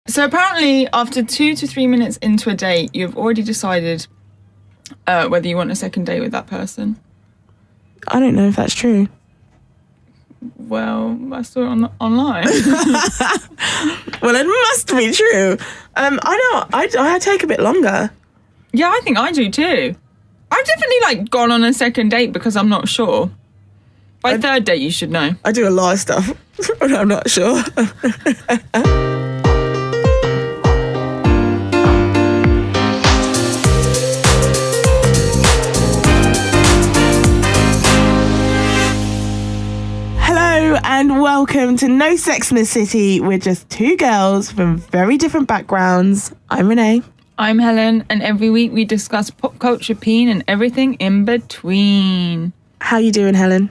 So apparently, after 2 to 3 minutes into a date, you've already decided whether you want a second date with that person. I don't know if that's true. Well, I saw it online. Well, it must be true. I take a bit longer. Yeah, I think I do too. I've definitely gone on a second date because I'm not sure. By third date, you should know. I do a lot of stuff, but I'm not sure. Hello and welcome to No Sex in the City. We're just two girls from very different backgrounds. I'm Renee. I'm Helen, and every week we discuss pop culture, peen, and everything in between. How you doing, Helen?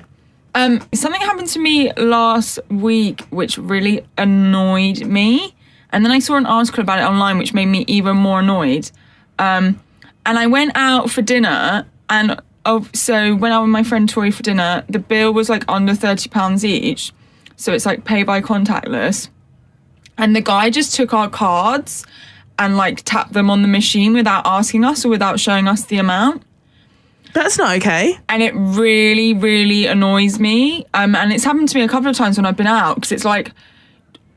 Something happened to me last week which really annoyed me, and then I saw an article about it online which made me even more annoyed. And I went out for dinner, and so went out with my friend Tori for dinner. The bill was under £30 each, so it's pay by contactless. And the guy just took our cards and tapped them on the machine without asking us or without showing us the amount. That's not okay. And it really, really annoys me. And it's happened to me a couple of times when I've been out, because it's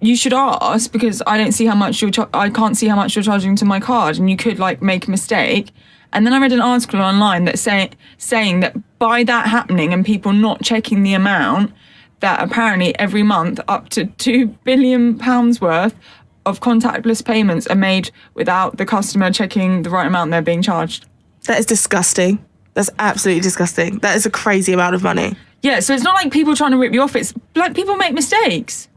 you should ask, because I don't see how much I can't see how much you're charging to my card, and you could make a mistake. And then I read an article online that saying that by that happening and people not checking the amount, that apparently every month up to £2 billion worth of contactless payments are made without the customer checking the right amount they're being charged. That is disgusting. That's absolutely disgusting. That is a crazy amount of money. Yeah, so it's not people trying to rip you off. It's people make mistakes.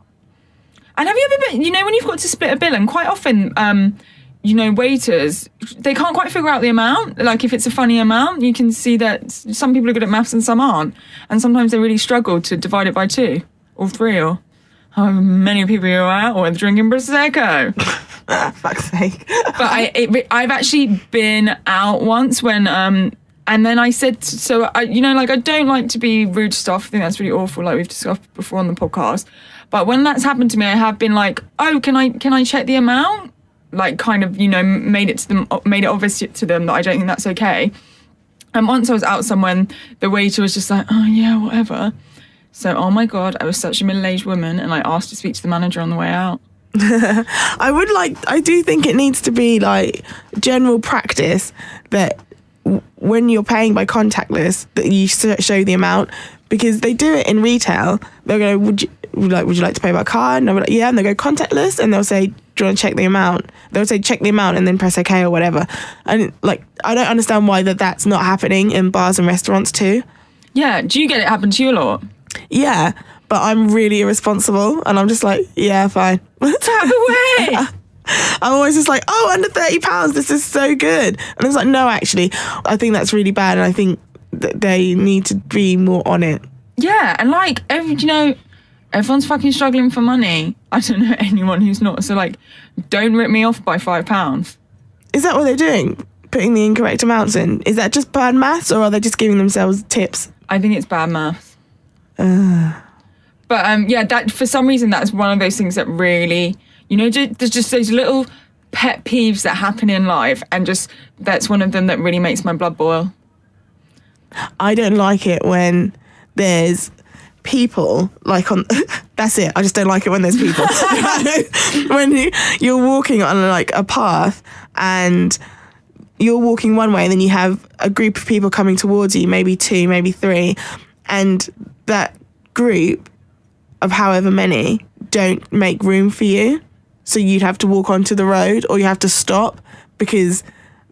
And have you ever been, when you've got to split a bill, and quite often, waiters, they can't quite figure out the amount. If it's a funny amount, you can see that some people are good at maths and some aren't. And sometimes they really struggle to divide it by 2 or 3 or however many people you're out with drinking Prosecco. Fuck's sake. But I've actually been out once when, and then I said, I don't like to be rude to staff. I think that's really awful, we've discussed before on the podcast. But when that's happened to me, I have been oh, can I check the amount? Made it obvious to them that I don't think that's okay. And once I was out somewhere, and the waiter was just oh yeah, whatever. So, oh my God, I was such a middle-aged woman, and I asked to speak to the manager on the way out. I do think it needs to be general practice that when you're paying by contactless, that you show the amount, because they do it in retail. They'll go, would you like to pay by card? And I'll be like, yeah. And they'll go contactless, and they'll say, do you want to check the amount? They'll say check the amount and then press OK or whatever. And I don't understand why that's not happening in bars and restaurants too. Yeah. Do you get it happen to you a lot? Yeah, but I'm really irresponsible, and I'm just yeah, fine. Tap away. I'm always just under £30, this is so good. And it's no, actually, I think that's really bad, and I think that they need to be more on it. Yeah, and everyone's fucking struggling for money. I don't know anyone who's not, so don't rip me off by £5. Is that what they're doing? Putting the incorrect amounts in? Is that just bad maths, or are they just giving themselves tips? I think it's bad maths. But that for some reason, that's one of those things that really, there's just those little pet peeves that happen in life, and that's one of them that really makes my blood boil. I don't like it when there's people that's it. I just don't like it when there's people. When you're walking on a path, and you're walking one way, and then you have a group of people coming towards you, maybe 2, maybe 3, and that group of however many don't make room for you, so you'd have to walk onto the road, or you have to stop because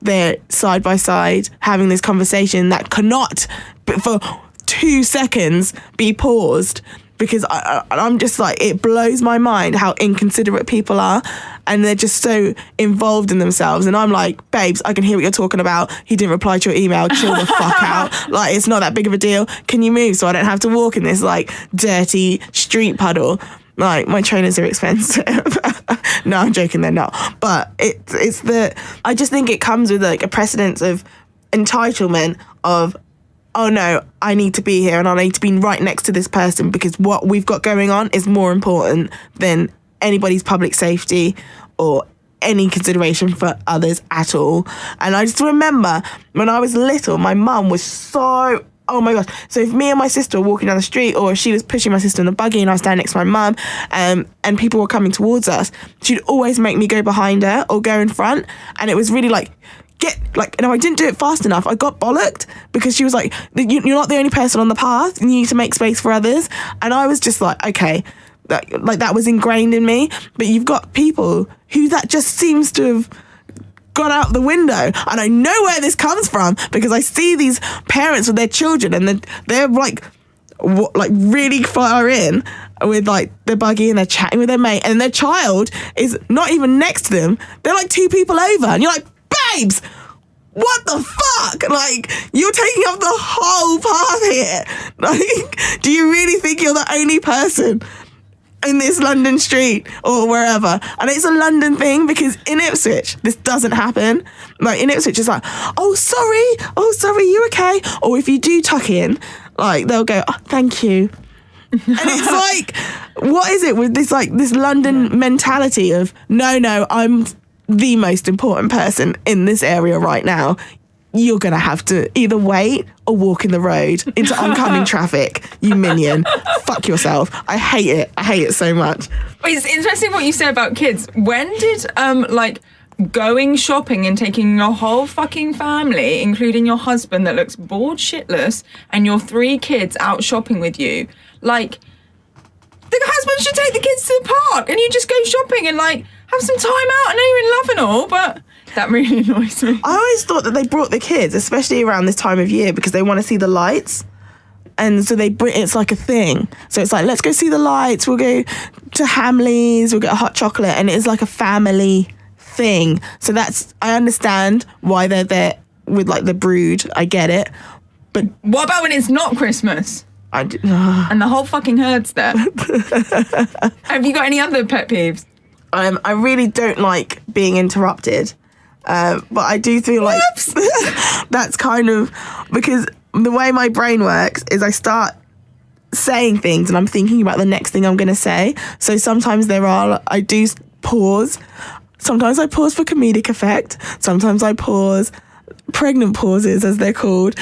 they're side by side having this conversation that cannot, for 2 seconds, be paused, because I'm just it blows my mind how inconsiderate people are, and they're just so involved in themselves. And I'm babes, I can hear what you're talking about. He didn't reply to your email. Chill the fuck out. It's not that big of a deal. Can you move so I don't have to walk in this dirty street puddle? My trainers are expensive. No, I'm joking, they're not. But it's I just think it comes with a precedence of entitlement of, oh no, I need to be here, and I need to be right next to this person, because what we've got going on is more important than anybody's public safety or any consideration for others at all. And I just remember when I was little, my mum was so, oh my gosh. So if me and my sister were walking down the street, or if she was pushing my sister in the buggy and I was standing next to my mum, and people were coming towards us, she'd always make me go behind her or go in front. And it was really like, I didn't do it fast enough. I got bollocked because she was like, you're not the only person on the path. You need to make space for others. And I was just like, okay, that was ingrained in me. But you've got people who that just seems to have gone out the window. And I know where this comes from because I see these parents with their children and they're like really far in with like the buggy and they're chatting with their mate and their child is not even next to them. They're like 2 people over and you're like, babes, what the fuck? Like, you're taking up the whole path here. Like, do you really think you're the only person in this London street or wherever? And it's a London thing because in Ipswich, this doesn't happen. Like, in Ipswich, it's like, oh, sorry, you okay? Or if you do tuck in, like, they'll go, oh, thank you. And it's like, what is it with this, like, this London mentality of, no, I'm the most important person in this area right now. You're going to have to either wait or walk in the road into oncoming traffic, you minion. Fuck yourself. I hate it. I hate it so much. It's interesting what you say about kids. When did, going shopping and taking your whole fucking family, including your husband that looks bored shitless, and your 3 kids out shopping with you, like, the husband should take the kids to the park and you just go shopping and, like, have some time out. I know you're in love and all, but that really annoys me. I always thought that they brought the kids, especially around this time of year, because they want to see the lights. And so it's like a thing. So it's like, let's go see the lights. We'll go to Hamleys. We'll get a hot chocolate. And it's like a family thing. So I understand why they're there with like the brood. I get it. But what about when it's not Christmas? And the whole fucking herd's there. Have you got any other pet peeves? I really don't like being interrupted. But I do feel like that's kind of because the way my brain works is I start saying things and I'm thinking about the next thing I'm going to say. So sometimes I do pause. Sometimes I pause for comedic effect. Sometimes I pause, pregnant pauses as they're called,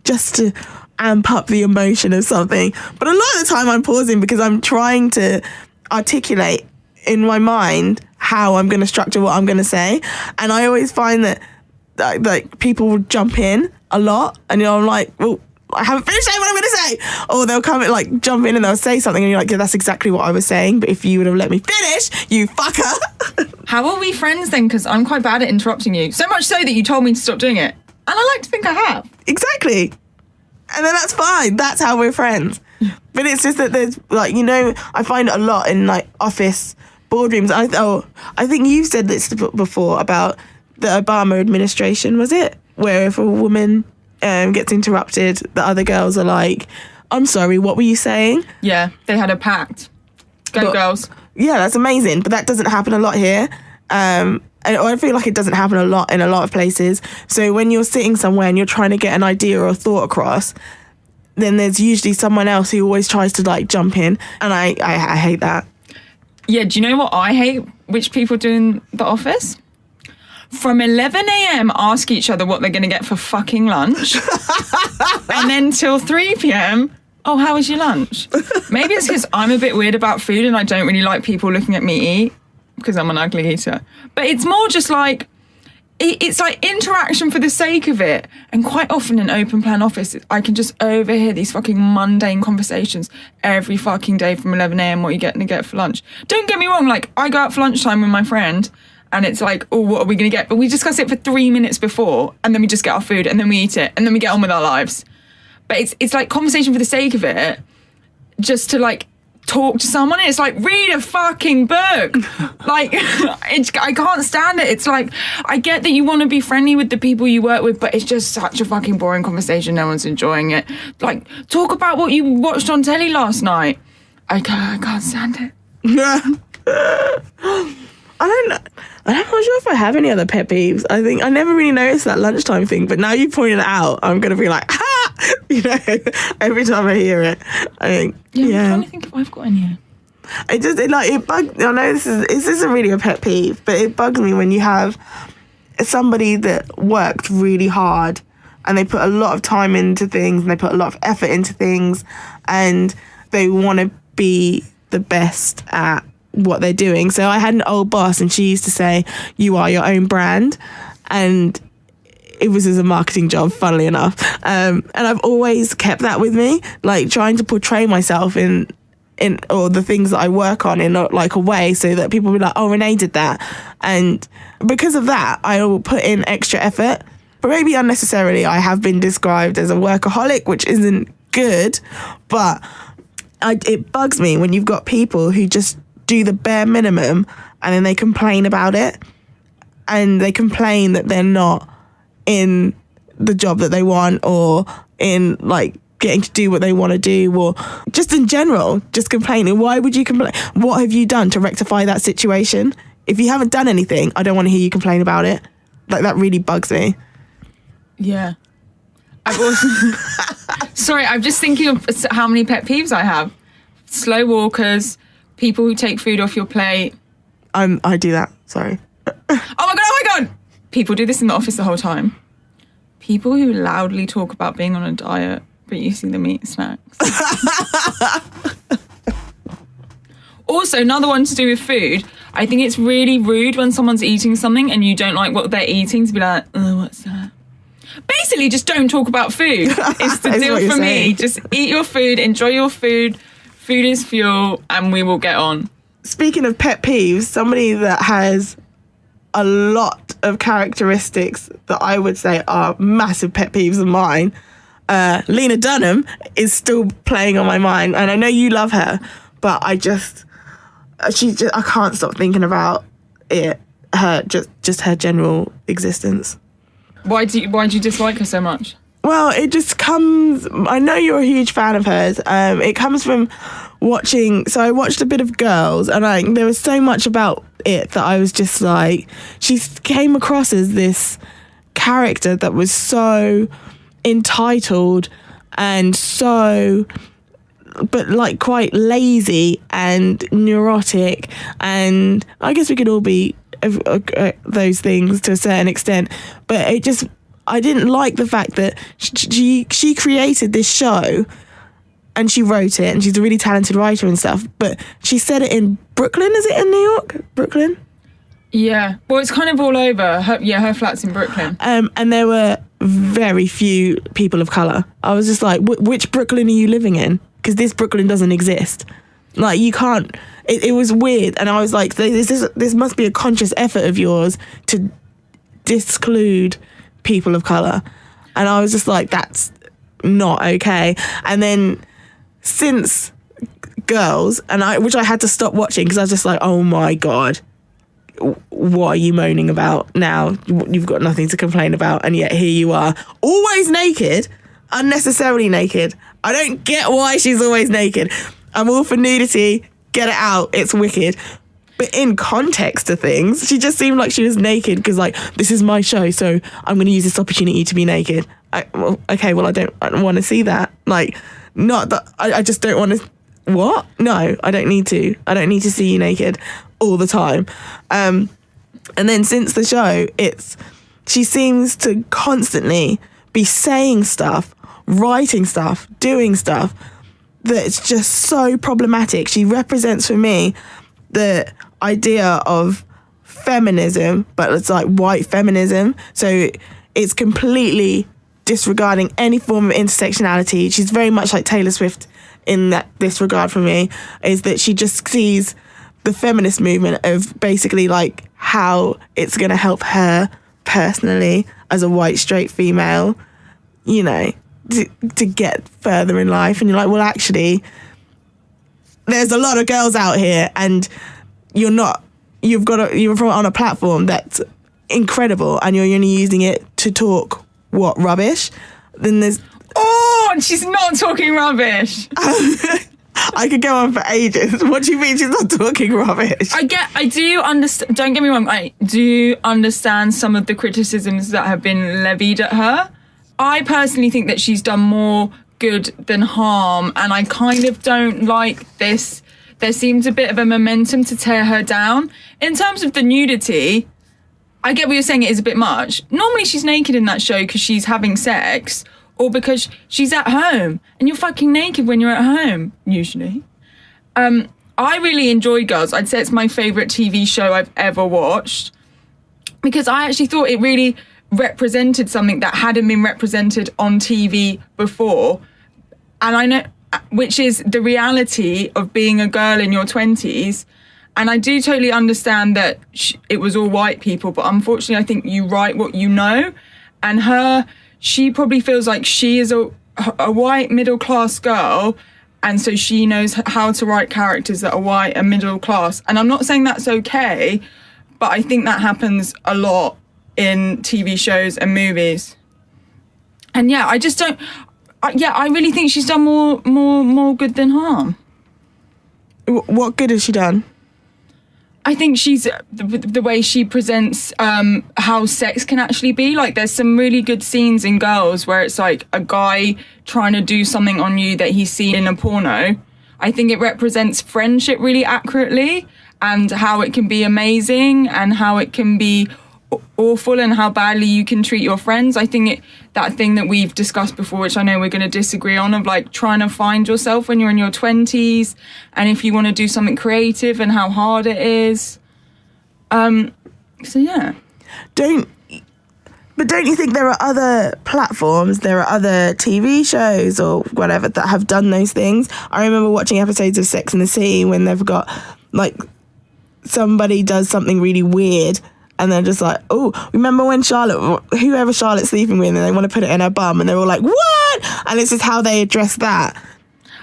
just to amp up the emotion of something. But a lot of the time I'm pausing because I'm trying to articulate in my mind how I'm going to structure what I'm going to say. And I always find that like people will jump in a lot and I'm like, well, I haven't finished saying what I'm going to say. Or they'll come and like jump in and they'll say something and you're like, yeah, that's exactly what I was saying. But if you would have let me finish, you fucker. How are we friends then? Because I'm quite bad at interrupting you. So much so that you told me to stop doing it. And I like to think I have. Exactly. And then that's fine. That's how we're friends. But it's just that there's like, I find it a lot in like office boardrooms. I think you've said this before about the Obama administration, was it? Where if a woman gets interrupted, the other girls are like, I'm sorry, what were you saying? Yeah, they had a pact. Go girls. Yeah, that's amazing. But that doesn't happen a lot here. And I feel like it doesn't happen a lot in a lot of places. So when you're sitting somewhere and you're trying to get an idea or a thought across, then there's usually someone else who always tries to like jump in. And I hate that. Yeah, do you know what I hate which people do in the office? From 11 a.m. ask each other what they're going to get for fucking lunch. And then till 3 p.m, oh, how was your lunch? Maybe it's because I'm a bit weird about food and I don't really like people looking at me eat because I'm an ugly eater. But it's more just like, it's like interaction for the sake of it. And quite often in open plan office, I can just overhear these fucking mundane conversations every fucking day from 11 a.m. what are you getting to get for lunch? Don't get me wrong, like I go out for lunchtime with my friend and it's like, oh, what are we going to get? But we discuss it for 3 minutes before and then we just get our food and then we eat it and then we get on with our lives. But it's like conversation for the sake of it, just to like talk to someone. It's like, read a fucking book. Like, I can't stand it. It's like, I get that you want to be friendly with the people you work with, but it's just such a fucking boring conversation. No one's enjoying it. Like, talk about what you watched on telly last night. I can't stand it. I'm not sure if I have any other pet peeves. I think I never really noticed that lunchtime thing, but now you pointed it out, I'm going to be like, ha! Every time I hear it. I think, yeah. I'm trying to think if I've got any here. It bugs. I know this isn't really a pet peeve, but it bugs me when you have somebody that worked really hard and they put a lot of time into things and they put a lot of effort into things and they want to be the best at what they're doing. So I had an old boss and she used to say, "You are your own brand," and it was as a marketing job, funnily enough. And I've always kept that with me, like trying to portray myself in or the things that I work on in like a way so that people will be like, "Oh, Renée did that." And because of that, I will put in extra effort. But maybe unnecessarily, I have been described as a workaholic, which isn't good. But it bugs me when you've got people who just do the bare minimum and then they complain about it. And they complain that they're not in the job that they want or in like getting to do what they want to do, or just in general, just complaining. Why would you complain? What have you done to rectify that situation? If you haven't done anything, I don't want to hear you complain about it. Like, that really bugs me. Yeah. I've also... Sorry, I'm just thinking of how many pet peeves I have. Slow walkers, people who take food off your plate. I do that, sorry. Oh my god! People do this in the office the whole time. People who loudly talk about being on a diet, but you see them eat snacks. Also, another one to do with food. I think it's really rude when someone's eating something and you don't like what they're eating to be like, "Oh, what's that?" Basically, just don't talk about food. It's the deal for me. Just eat your food, enjoy your food. Food is fuel, and we will get on. Speaking of pet peeves, somebody that has a lot of characteristics that I would say are massive pet peeves of mine, Lena Dunham, is still playing on my mind. And I know you love her, but I can't stop thinking about it. Just her general existence. Why do you dislike her so much? Well, it just comes... I know you're a huge fan of hers. It comes from watching... So I watched a bit of Girls, and there was so much about it that I was just like... She came across as this character that was so entitled and so... but like quite lazy and neurotic, and I guess we could all be those things to a certain extent, but I didn't like the fact that she created this show and she wrote it, and she's a really talented writer and stuff, but she said it in Brooklyn. Is it in New York? Brooklyn? Yeah. Well, it's kind of all over. Her flat's in Brooklyn. And there were very few people of colour. I was just like, which Brooklyn are you living in? Because this Brooklyn doesn't exist. Like, you can't... It was weird. And I was like, this must be a conscious effort of yours to disclude people of colour. And I was just like, that's not okay. And then since Girls, which I had to stop watching because I was just like, oh my God, what are you moaning about now? You've got nothing to complain about, and yet here you are, always naked, unnecessarily naked. I don't get why she's always naked. I'm all for nudity, get it out, it's wicked. But in context to things, she just seemed like she was naked because, like, this is my show, so I'm going to use this opportunity to be naked. I don't want to see that. Like, not that, I just don't want to... What? No, I don't need to. I don't need to see you naked all the time. And then since the show, she seems to constantly be saying stuff, writing stuff, doing stuff that's just so problematic. She represents for me the idea of feminism, but it's like white feminism. So it's completely disregarding any form of intersectionality. She's very much like Taylor Swift in this regard for me, is that she just sees the feminist movement of basically like how it's going to help her personally as a white straight female, you know, to get further in life. And you're like, well, actually, there's a lot of girls out here, and you're on a platform that's incredible, and you're only using it to talk rubbish. Then there's... Oh, and she's not talking rubbish. I could go on for ages. What do you mean she's not talking rubbish? I do understand. Don't get me wrong. I do understand some of the criticisms that have been levied at her. I personally think that she's done more good than harm, and I kind of don't like this there seems a bit of a momentum to tear her down. In terms of the nudity, I get what you're saying, it is a bit much. Normally she's naked in that show because she's having sex or because she's at home, and you're fucking naked when you're at home, usually. I really enjoy Girls. I'd say it's my favourite TV show I've ever watched because I actually thought it really represented something that hadn't been represented on TV before. And I know, which is the reality of being a girl in your 20s. And I do totally understand that it was all white people, but unfortunately I think you write what you know. And she probably feels like she is a white middle-class girl, and so she knows how to write characters that are white and middle class. And I'm not saying that's okay, but I think that happens a lot in TV shows and movies. And yeah, I just don't... I really think she's done more good than harm. What good has she done? I think she's the way she presents how sex can actually be. Like, there's some really good scenes in Girls where it's like a guy trying to do something on you that he's seen in a porno. I think it represents friendship really accurately, and how it can be amazing and how it can be awful and how badly you can treat your friends. I think that thing that we've discussed before, which I know we're going to disagree on, of like trying to find yourself when you're in your 20s and if you want to do something creative and how hard it is. So yeah. Don't you think there are other platforms, there are other TV shows or whatever that have done those things? I remember watching episodes of Sex and the City when they've got like somebody does something really weird and they're just like, oh, remember when whoever Charlotte's sleeping with, and they want to put it in her bum, and they're all like, what? And it's just how they address that.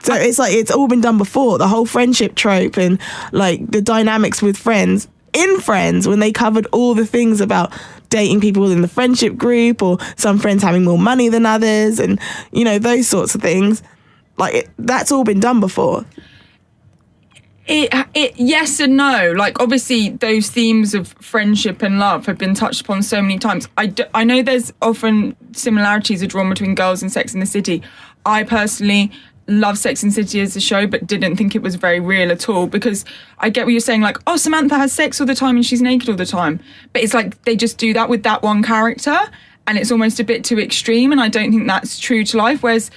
So it's like, it's all been done before. The whole friendship trope and like the dynamics with friends, in Friends, when they covered all the things about dating people in the friendship group or some friends having more money than others and, you know, those sorts of things. Like, that's all been done before. Yes and no. Like, obviously those themes of friendship and love have been touched upon so many times. I know there's often similarities are drawn between Girls and Sex and the City. I personally love Sex and the City as a show, but didn't think it was very real at all, because I get what you're saying, like, oh, Samantha has sex all the time and she's naked all the time. But it's like they just do that with that one character and it's almost a bit too extreme, and I don't think that's true to life. Whereas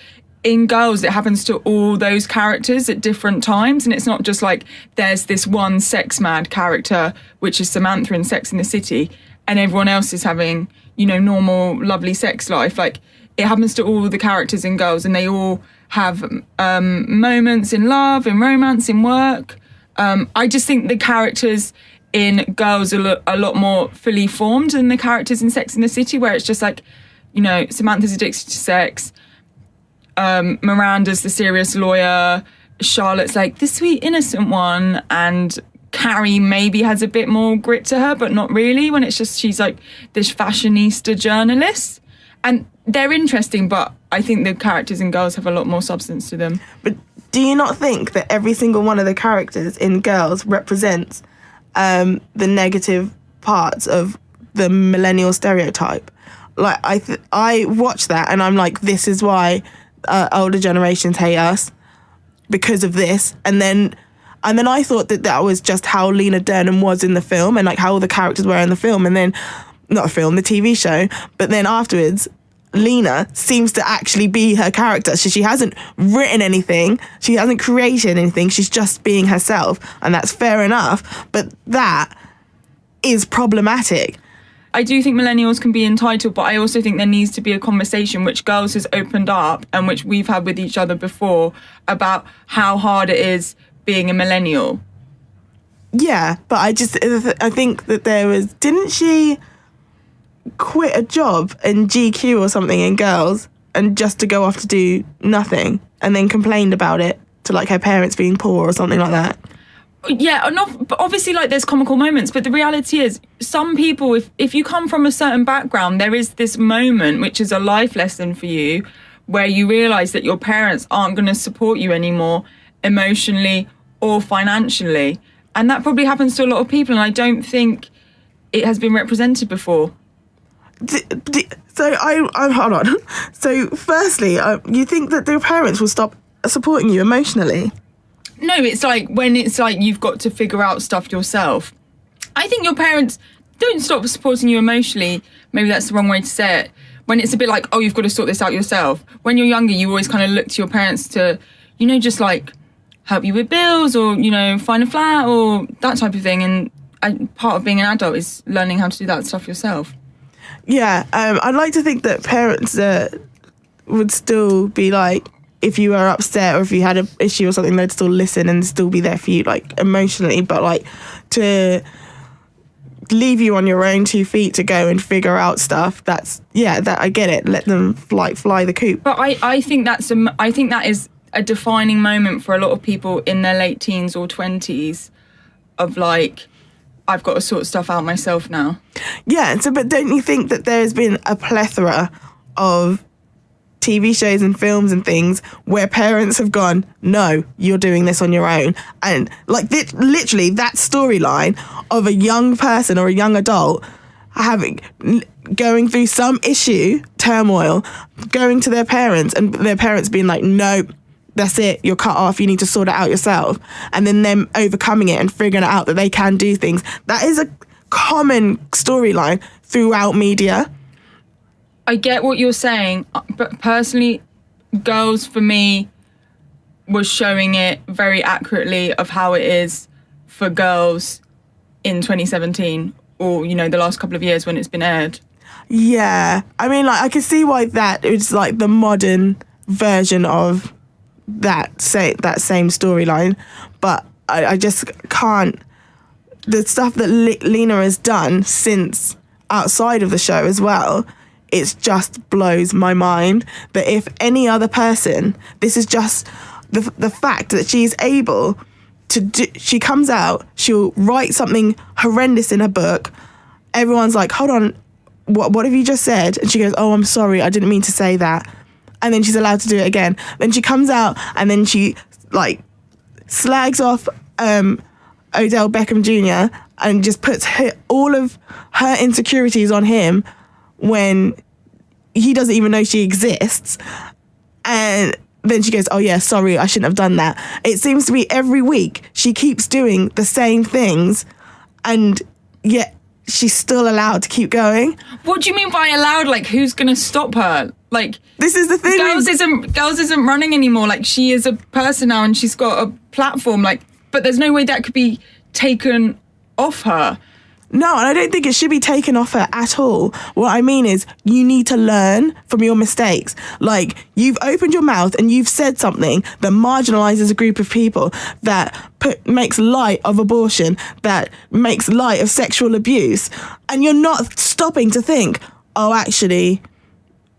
in Girls, it happens to all those characters at different times, and it's not just like there's this one sex mad character, which is Samantha in Sex and the City, and everyone else is having, you know, normal, lovely sex life. Like, it happens to all the characters in Girls, and they all have moments in love, in romance, in work. I just think the characters in Girls are a lot more fully formed than the characters in Sex and the City, where it's just like, you know, Samantha's addicted to sex, Miranda's the serious lawyer, Charlotte's like the sweet innocent one, and Carrie maybe has a bit more grit to her, but not really, when it's just she's like this fashionista journalist. And they're interesting, but I think the characters in Girls have a lot more substance to them. But do you not think that every single one of the characters in Girls represents the negative parts of the millennial stereotype? Like, I watch that and I'm like, this is why older generations hate us, because of this. And then I thought that was just how Lena Dunham was in the film, and like how all the characters were in the film, and then not a film, the TV show. But then afterwards, Lena seems to actually be her character. So she hasn't written anything, she hasn't created anything, she's just being herself, and that's fair enough. But that is problematic. I do think millennials can be entitled, but I also think there needs to be a conversation, which Girls has opened up and which we've had with each other before, about how hard it is being a millennial. Yeah, but I think that didn't she quit a job in GQ or something in Girls, and just to go off to do nothing, and then complained about it to like her parents being poor or something like that? Yeah, but obviously, like, there's comical moments, but the reality is some people, if you come from a certain background, there is this moment which is a life lesson for you, where you realise that your parents aren't going to support you anymore emotionally or financially. And that probably happens to a lot of people, and I don't think it has been represented before. So I'm hold on. So firstly, you think that their parents will stop supporting you emotionally? No, it's like when it's like you've got to figure out stuff yourself. I think your parents don't stop supporting you emotionally. Maybe that's the wrong way to say it. When it's a bit like, oh, you've got to sort this out yourself. When you're younger, you always kind of look to your parents to, you know, just like help you with bills or, you know, find a flat or that type of thing. And part of being an adult is learning how to do that stuff yourself. Yeah, I'd like to think that parents would still be like, if you were upset or if you had an issue or something, they'd still listen and still be there for you, like, emotionally. But, like, to leave you on your own 2 feet to go and figure out stuff, that I get it. Let them, like, fly the coop. But I think that is a defining moment for a lot of people in their late teens or 20s of, like, I've got to sort stuff out myself now. Yeah, but don't you think that there's been a plethora of TV shows and films and things where parents have gone, no, you're doing this on your own. And like literally that storyline of a young person or a young adult going through some issue, turmoil, going to their parents and their parents being like, no, that's it, you're cut off, you need to sort it out yourself. And then them overcoming it and figuring out that they can do things. That is a common storyline throughout media. I get what you're saying, but personally, Girls, for me, was showing it very accurately of how it is for girls in 2017 or, you know, the last couple of years when it's been aired. Yeah. I mean, like, I can see why that is, like, the modern version of that same storyline, but I just can't... The stuff that Lena has done since outside of the show as well... It just blows my mind that if any other person, this is just the fact that she's able to do, she comes out, she'll write something horrendous in her book. Everyone's like, hold on, what have you just said? And she goes, oh, I'm sorry, I didn't mean to say that. And then she's allowed to do it again. Then she comes out and then she like slags off Odell Beckham Jr. and just puts all of her insecurities on him when he doesn't even know she exists. And then she goes, oh yeah, sorry, I shouldn't have done that. It seems to be every week she keeps doing the same things and yet she's still allowed to keep going. What do you mean by allowed? Like, who's going to stop her? Like, this is the thing. Girls isn't running anymore. Like, she is a person now and she's got a platform. Like, but there's no way that could be taken off her. No, and I don't think it should be taken off her at all. What I mean is, you need to learn from your mistakes. Like, you've opened your mouth and you've said something that marginalises a group of people, that makes light of abortion, that makes light of sexual abuse, and you're not stopping to think, oh, actually,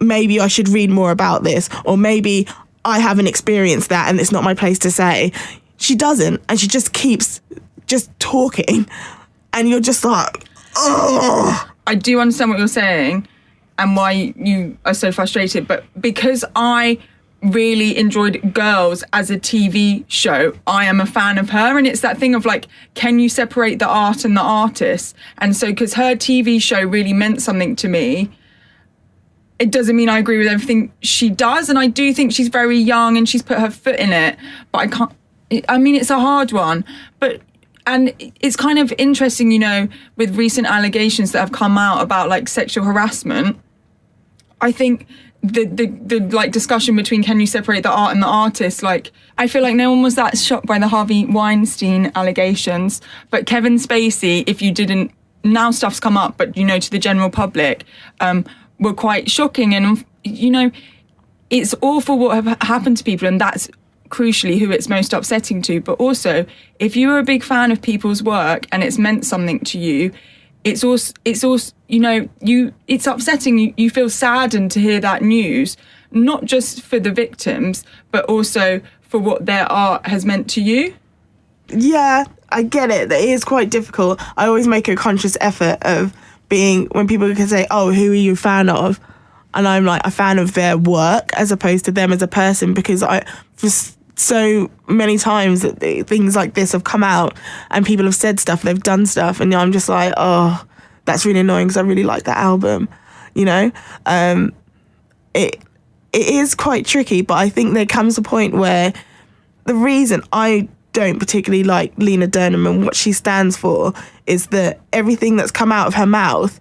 maybe I should read more about this, or maybe I haven't experienced that and it's not my place to say. She doesn't, and she just keeps just talking. And you're just like, oh. I do understand what you're saying and why you are so frustrated, but because I really enjoyed Girls as a TV show, I am a fan of her. And it's that thing of like, can you separate the art and the artist? And so because her TV show really meant something to me, it doesn't mean I agree with everything she does. And I do think she's very young and she's put her foot in it, but it's a hard one. And it's kind of interesting, you know, with recent allegations that have come out about like sexual harassment. I think the like discussion between can you separate the art and the artist, like I feel like no one was that shocked by the Harvey Weinstein allegations, but Kevin Spacey, if you didn't, now stuff's come up, but you know, to the general public, were quite shocking. And you know, it's awful what have happened to people, and that's crucially who it's most upsetting to. But also, if you're a big fan of people's work and it's meant something to you, it's also you know, it's upsetting. You feel saddened to hear that news, not just for the victims, but also for what their art has meant to you. Yeah, I get it. It is quite difficult. I always make a conscious effort of being, when people can say, oh, who are you a fan of? And I'm like a fan of their work as opposed to them as a person, because for so many times that things like this have come out and people have said stuff, they've done stuff, and I'm just like, oh, that's really annoying because I really like that album, you know? It is quite tricky, but I think there comes a point where the reason I don't particularly like Lena Dunham and what she stands for is that everything that's come out of her mouth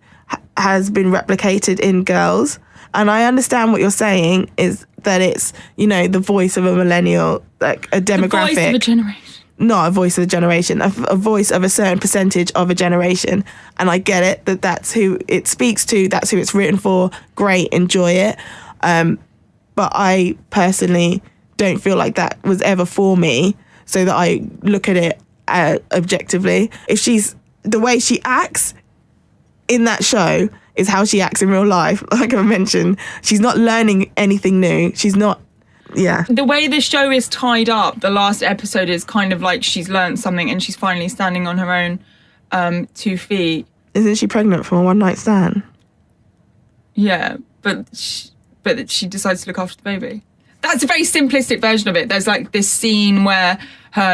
has been replicated in girls. And I understand what you're saying is that it's, you know, the voice of a millennial, like a demographic. The voice of a generation. Not a voice of a generation, a voice of a certain percentage of a generation. And I get it, that's who it speaks to, that's who it's written for. Great, enjoy it. But I personally don't feel like that was ever for me, so that I look at it objectively. If she's, the way she acts in that show is how she acts in real life. Like I mentioned, she's not learning anything new. She's not, yeah. The way the show is tied up, the last episode is kind of like she's learned something and she's finally standing on her own 2 feet. Isn't she pregnant from a one-night stand? Yeah, but she decides to look after the baby. That's a very simplistic version of it. There's like this scene where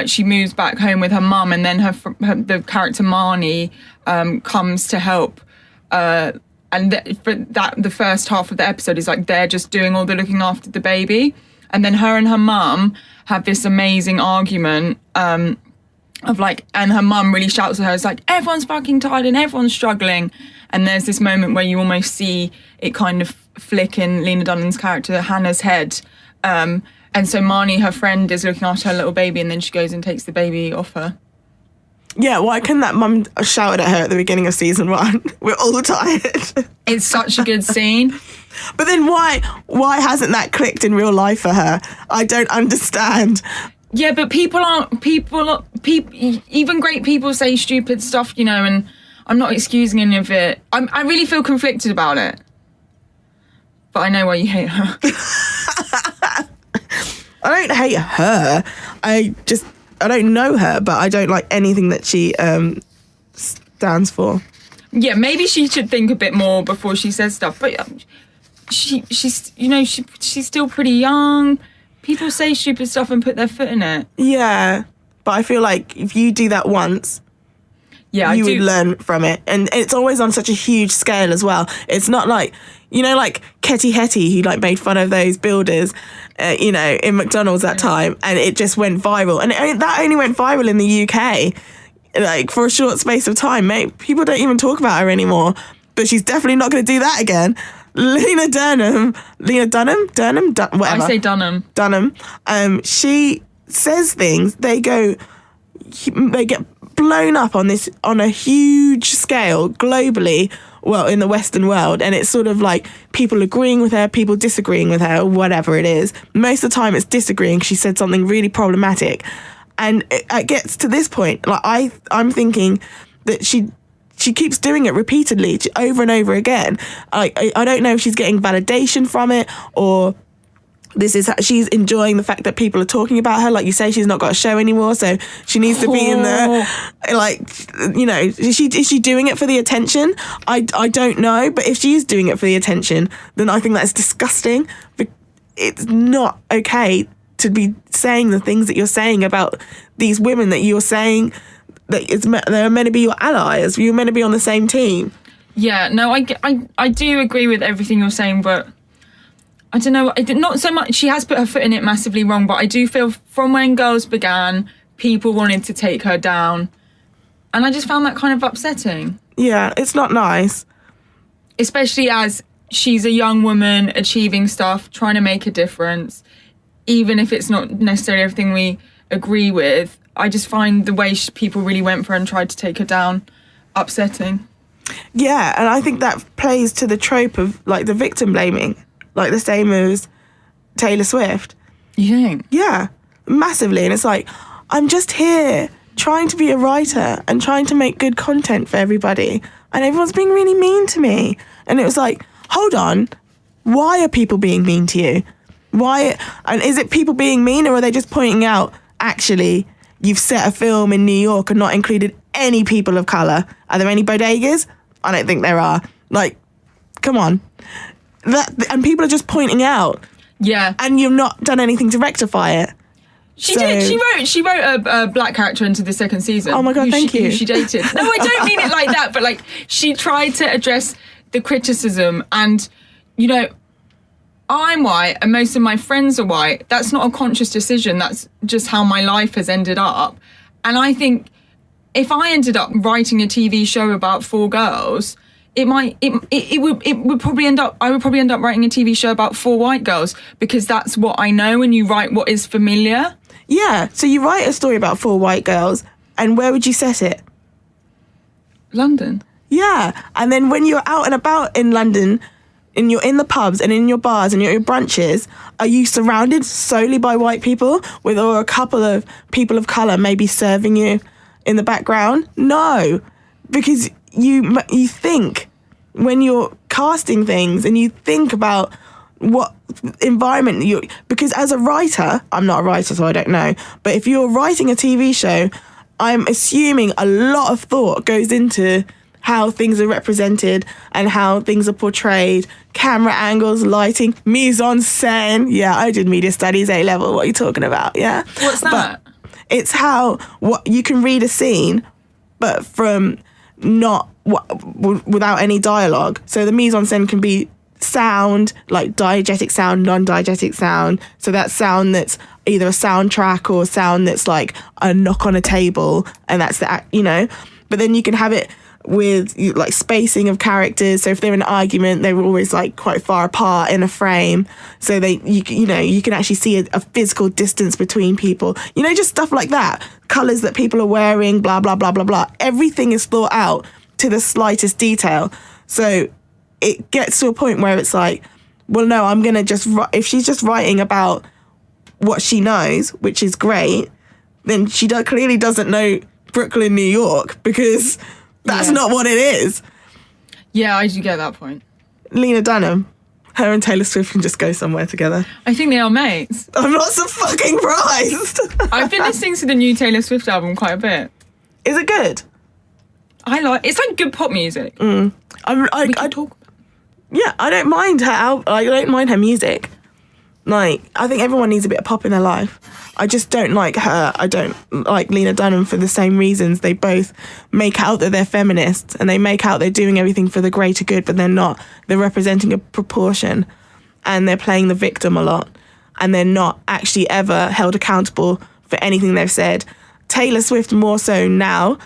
she moves back home with her mum, and then the character Marnie comes to help. And the first half of the episode is like they're just doing all the looking after the baby, and then her and her mum have this amazing argument of like, and her mum really shouts at her, it's like, everyone's fucking tired and everyone's struggling. And there's this moment where you almost see it kind of flick in Lena Dunham's character Hannah's head. And so Marnie, her friend, is looking after her little baby, and then she goes and takes the baby off her. Yeah, why couldn't that mum shouted at her at the beginning of season 1? We're all tired. It's such a good scene. But then why hasn't that clicked in real life for her? I don't understand. Yeah, but even great people say stupid stuff, you know, and I'm not excusing any of it. I really feel conflicted about it. But I know why you hate her. I don't hate her. I don't know her, but I don't like anything that she stands for. Yeah, maybe she should think a bit more before she says stuff. But she's still pretty young. People say stupid stuff and put their foot in it. Yeah, but I feel like if you do that once, you would learn from it. And it's always on such a huge scale as well. It's not like, you know, like Ketty Hetty, who like made fun of those builders, you know, in McDonald's that time, and it just went viral. And that only went viral in the UK, like for a short space of time. Mate, people don't even talk about her anymore. But she's definitely not going to do that again. Lena Dunham, whatever. I say Dunham. She says things. They get blown up on a huge scale globally. Well, in the Western world, and it's sort of like people agreeing with her, people disagreeing with her, whatever it is. Most of the time, it's disagreeing. She said something really problematic, and it gets to this point. Like I'm thinking that she keeps doing it repeatedly, over and over again. I don't know if she's getting validation from it, or she's enjoying the fact that people are talking about her. Like you say, she's not got a show anymore, so she needs to be in there. Like, you know, is she doing it for the attention? I don't know, but if she is doing it for the attention, then I think that's disgusting. It's not okay to be saying the things that you're saying about these women, that you're saying that they're meant to be your allies. You're meant to be on the same team. Yeah, no, I do agree with everything you're saying, but I don't know, not so much, she has put her foot in it massively wrong, but I do feel from when Girls began, people wanted to take her down. And I just found that kind of upsetting. Yeah, it's not nice. Especially as she's a young woman achieving stuff, trying to make a difference. Even if it's not necessarily everything we agree with, I just find the way people really went for her and tried to take her down upsetting. Yeah, and I think that plays to the trope of, like, the victim blaming. Like the same as Taylor Swift. You think? Yeah, massively. And it's like, I'm just here trying to be a writer and trying to make good content for everybody, and everyone's being really mean to me. And it was like, hold on, why are people being mean to you? Why? And is it people being mean, or are they just pointing out, actually, you've set a film in New York and not included any people of colour? Are there any bodegas? I don't think there are. Like, come on. And people are just pointing out. Yeah. And you've not done anything to rectify it. She did. She wrote a black character into the second season. Oh my God, thank you. Who she dated. No, I don't mean it like that, but like she tried to address the criticism, and, you know, I'm white and most of my friends are white, that's not a conscious decision. That's just how my life has ended up. And I think if I ended up writing a TV show about 4 girls, I would probably end up writing a TV show about 4 white girls, because that's what I know, and you write what is familiar. Yeah, so you write a story about 4 white girls, and where would you set it? London. Yeah, and then when you're out and about in London, and you're in the pubs and in your bars and you're at your brunches, are you surrounded solely by white people or a couple of people of colour maybe serving you in the background? No, because you think when you're casting things and you think about what environment because as a writer, I'm not a writer so I don't know, but if you're writing a TV show, I'm assuming a lot of thought goes into how things are represented and how things are portrayed, camera angles, lighting, mise en scène. Yeah, I did media studies A-level. What are you talking about? Yeah. What's that? But it's how you can read a scene, but from without any dialogue. So the mise en scène can be sound, like diegetic sound, non-diegetic sound. So that sound that's either a soundtrack or sound that's like a knock on a table, and that's the But then you can have it with like spacing of characters. So if they're in an argument, they were always like quite far apart in a frame, so you can actually see a physical distance between people, just stuff like that. Colors that people are wearing, blah blah blah blah blah. Everything is thought out to the slightest detail. So it gets to a point where it's like, well, no, I'm gonna if she's just writing about what she knows, which is great, then she clearly doesn't know Brooklyn, New York, because that's not what it is. Yeah, I do get that point. Lena Dunham, her and Taylor Swift can just go somewhere together. I think they are mates. I'm not so fucking surprised. I've been listening to the new Taylor Swift album quite a bit. Is it good? It's like good pop music. We can talk. Yeah, I don't mind her I don't mind her music. Like, I think everyone needs a bit of pop in their life. I just don't like her. I don't like Lena Dunham for the same reasons. They both make out that they're feminists, and they make out they're doing everything for the greater good, but they're not. They're representing a proportion, and they're playing the victim a lot, and they're not actually ever held accountable for anything they've said. Taylor Swift more so now,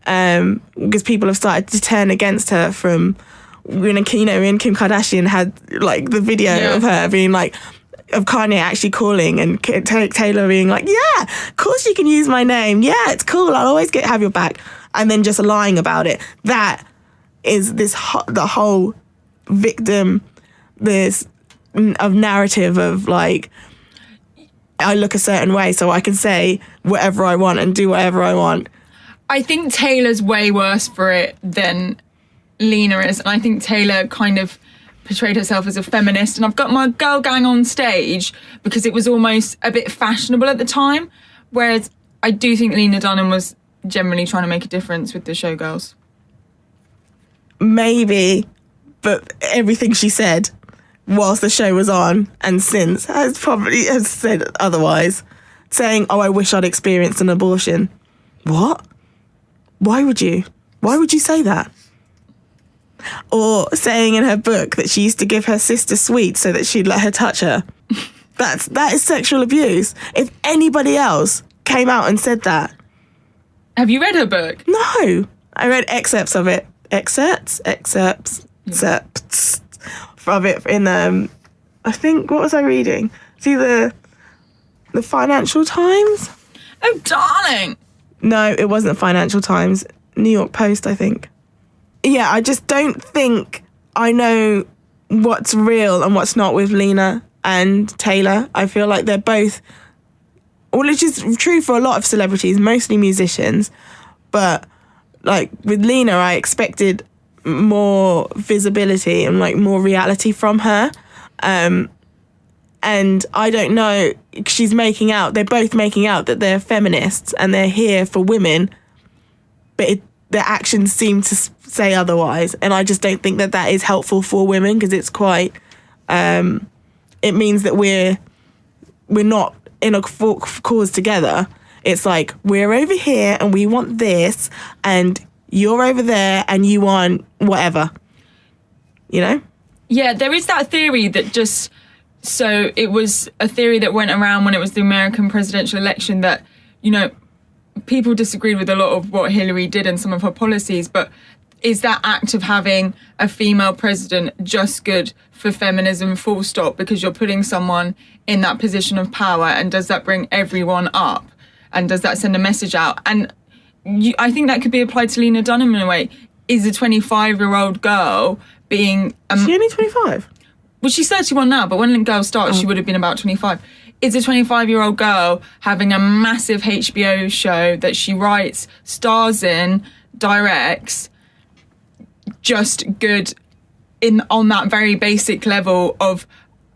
because people have started to turn against her from when Kim Kardashian had like the video of her being like, of Kanye actually calling and Taylor being like, yeah, of course you can use my name. Yeah, it's cool. I'll always have your back. And then just lying about it. That is the whole victim, of narrative of like, I look a certain way so I can say whatever I want and do whatever I want. I think Taylor's way worse for it than Lena is. And I think Taylor kind of portrayed herself as a feminist, and I've got my girl gang on stage because it was almost a bit fashionable at the time, whereas I do think Lena Dunham was generally trying to make a difference with the showgirls. Maybe, but everything she said whilst the show was on and since has said otherwise, saying, oh, I wish I'd experienced an abortion. What? Why would you say that? Or saying in her book that she used to give her sister sweets so that she'd let her touch her. That is sexual abuse. If anybody else came out and said that. Have you read her book? No. I read excerpts of it. Excerpts from it in I think, what was I reading? It's either the Financial Times. Oh, darling. No, it wasn't the Financial Times. New York Post, I think. Yeah, I just don't think I know what's real and what's not with Lena and Taylor. I feel like they're both, well, which is true for a lot of celebrities, mostly musicians. But like with Lena, I expected more visibility and like more reality from her. And I don't know, they're both making out that they're feminists and they're here for women, but their actions seem to say otherwise, and I just don't think that is helpful for women, because it's quite it means that we're not in a cause together. It's like, we're over here and we want this, and you're over there and you want whatever, Yeah, there is that theory that just So it was a theory that went around when it was the American presidential election that, you know, people disagreed with a lot of what Hillary did and some of her policies, but is that act of having a female president just good for feminism, full stop, because you're putting someone in that position of power, and does that bring everyone up? And does that send a message out? And I think that could be applied to Lena Dunham in a way. Is a 25-year-old girl being... Is she only 25? Well, she's 31 now, but when the girl started, she would have been about 25. Is a 25-year-old girl having a massive HBO show that she writes, stars in, directs, just good on that very basic level of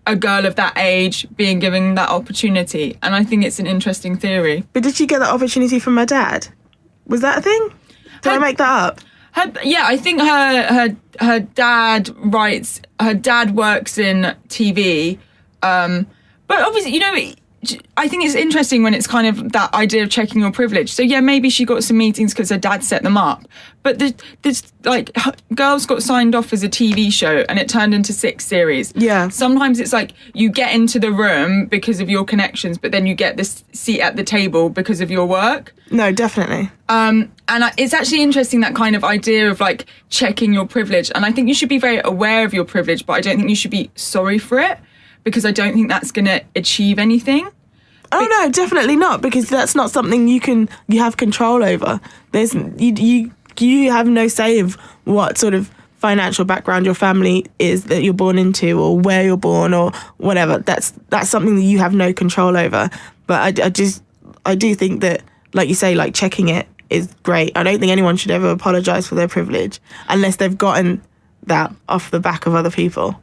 a girl of that age being given that opportunity? And I think it's an interesting theory. But did she get that opportunity from her dad? Was that a thing? Did I make that up? I think her dad writes. Her dad works in TV, but obviously, you know, I think it's interesting when it's kind of that idea of checking your privilege. So yeah, maybe she got some meetings because her dad set them up, but this like Girls got signed off as a TV show and it turned into 6 series. Yeah. Sometimes it's like you get into the room because of your connections, but then you get this seat at the table because of your work. No, definitely. It's actually interesting, that kind of idea of like checking your privilege. And I think you should be very aware of your privilege, but I don't think you should be sorry for it, because I don't think that's going to achieve anything. Oh no, definitely not, because that's not something you have control over. There's you have no say of what sort of financial background your family is that you're born into, or where you're born, or whatever. That's something that you have no control over. But I do think that, like you say, like checking it is great. I don't think anyone should ever apologise for their privilege unless they've gotten that off the back of other people.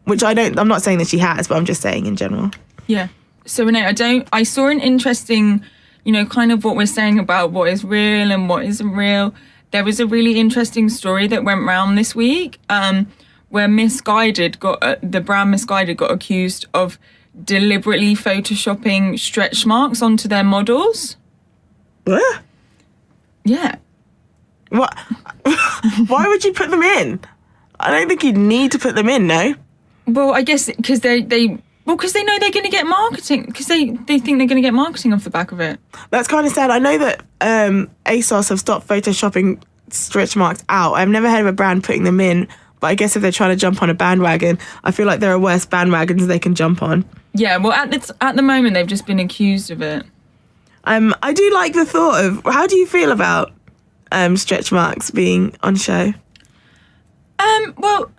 Which I'm not saying that she has, but I'm just saying in general. Yeah. So Renée, I saw an interesting, you know, kind of what we're saying about what is real and what isn't real. There was a really interesting story that went round this week, where the brand Misguided got accused of deliberately photoshopping stretch marks onto their models. What? Yeah. What? Why would you put them in? I don't think you'd need to put them in, no? Well, I guess because because they know they're going to get marketing, because they think they're going to get marketing off the back of it. That's kind of sad. I know that ASOS have stopped photoshopping stretch marks out. I've never heard of a brand putting them in, but I guess if they're trying to jump on a bandwagon, I feel like there are worse bandwagons they can jump on. Yeah, well, at the moment, they've just been accused of it. I do like the thought of, how do you feel about stretch marks being on show? Well,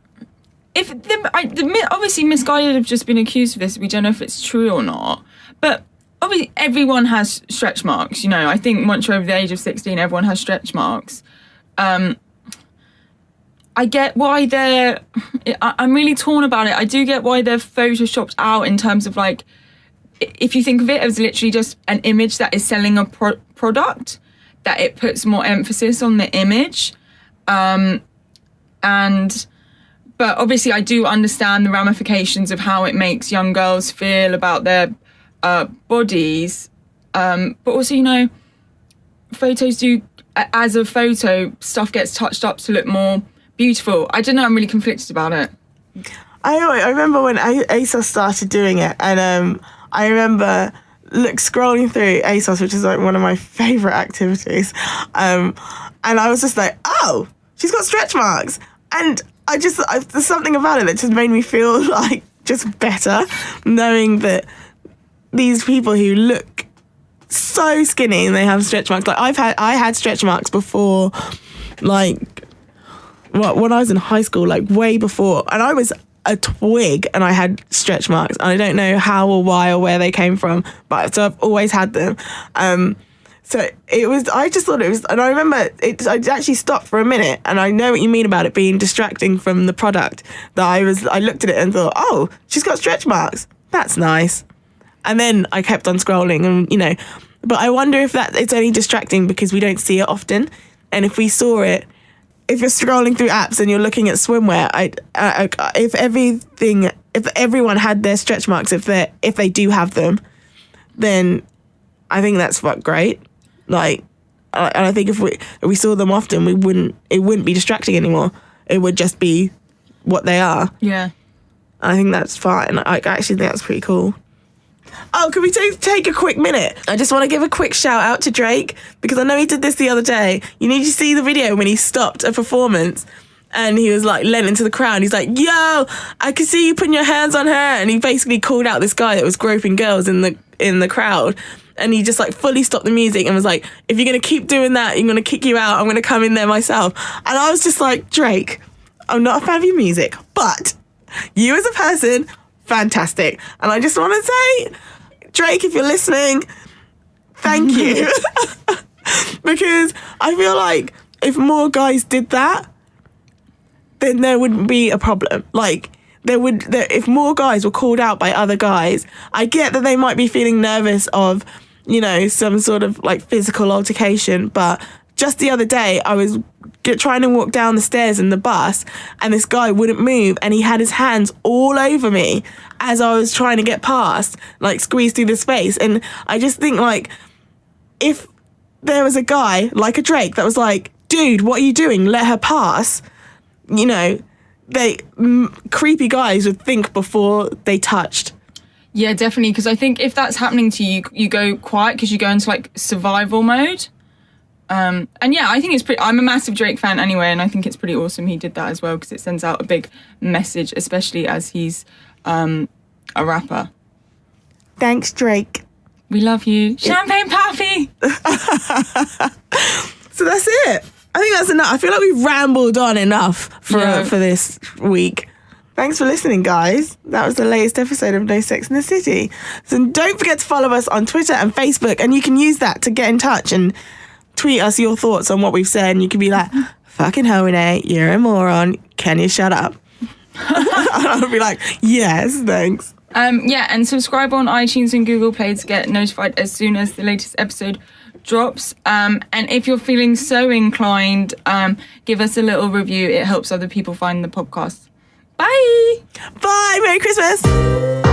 obviously Misguided have just been accused of this. We don't know if it's true or not. But obviously everyone has stretch marks. You know, I think once you're over the age of 16, everyone has stretch marks. I get why I'm really torn about it. I do get why they're photoshopped out in terms of, like, if you think of it as literally just an image that is selling a product, that it puts more emphasis on the image. But obviously I do understand the ramifications of how it makes young girls feel about their bodies. But also, you know, photos do, as a photo, stuff gets touched up to look more beautiful. I don't know, I'm really conflicted about it. I remember when ASOS started doing it, and I remember scrolling through ASOS, which is like one of my favourite activities, and I was just like, oh, she's got stretch marks. And there's something about it that just made me feel like just better, knowing that these people who look so skinny and they have stretch marks. Like I had stretch marks before, like, when I was in high school, like way before, and I was a twig and I had stretch marks, and I don't know how or why or where they came from, but so I've always had them. So I just thought it was, and I remember I actually stopped for a minute, and I know what you mean about it being distracting from the product, that I looked at it and thought, oh, she's got stretch marks. That's nice. And then I kept on scrolling, and, you know, but I wonder if it's only distracting because we don't see it often. And if we saw it, if you're scrolling through apps and you're looking at swimwear, if everyone had their stretch marks, if they do have them, then I think that's great. Like, and I think if we saw them often, it wouldn't be distracting anymore. It would just be what they are. Yeah. I think that's fine. I actually think that's pretty cool. Oh, can we take a quick minute? I just want to give a quick shout out to Drake, because I know he did this the other day. You need to see the video when he stopped a performance and he was like leant into the crowd. He's like, yo, I can see you putting your hands on her. And he basically called out this guy that was groping girls in the crowd. And he just like fully stopped the music and was like, if you're going to keep doing that, I'm going to kick you out. I'm going to come in there myself. And I was just like, Drake, I'm not a fan of your music, but you as a person, fantastic. And I just want to say, Drake, if you're listening, thank you. Because I feel like if more guys did that, then there wouldn't be a problem. Like, if more guys were called out by other guys, I get that they might be feeling nervous of, you know, some sort of like physical altercation, but just the other day I was trying to walk down the stairs in the bus and this guy wouldn't move and he had his hands all over me as I was trying to get past, like squeeze through the space. And I just think, like, if there was a guy like a Drake that was like, dude, what are you doing? Let her pass. You know, creepy guys would think before they touched. Yeah, definitely. Because I think if that's happening to you, you go quiet because you go into like survival mode. And yeah, I think it's pretty. I'm a massive Drake fan anyway, and I think it's pretty awesome he did that as well, because it sends out a big message, especially as he's a rapper. Thanks, Drake. We love you. Champagne Pappy! So that's it. I think that's enough. I feel like we've rambled on enough for this week. Thanks for listening, guys. That was the latest episode of No Sex in the City. So don't forget to follow us on Twitter and Facebook, and you can use that to get in touch and tweet us your thoughts on what we've said, and you can be like, fucking hell, Renee, you're a moron. Can you shut up? And I'll be like, yes, thanks. Yeah, and subscribe on iTunes and Google Play to get notified as soon as the latest episode drops. And if you're feeling so inclined, give us a little review. It helps other people find the podcast. Bye! Bye! Merry Christmas!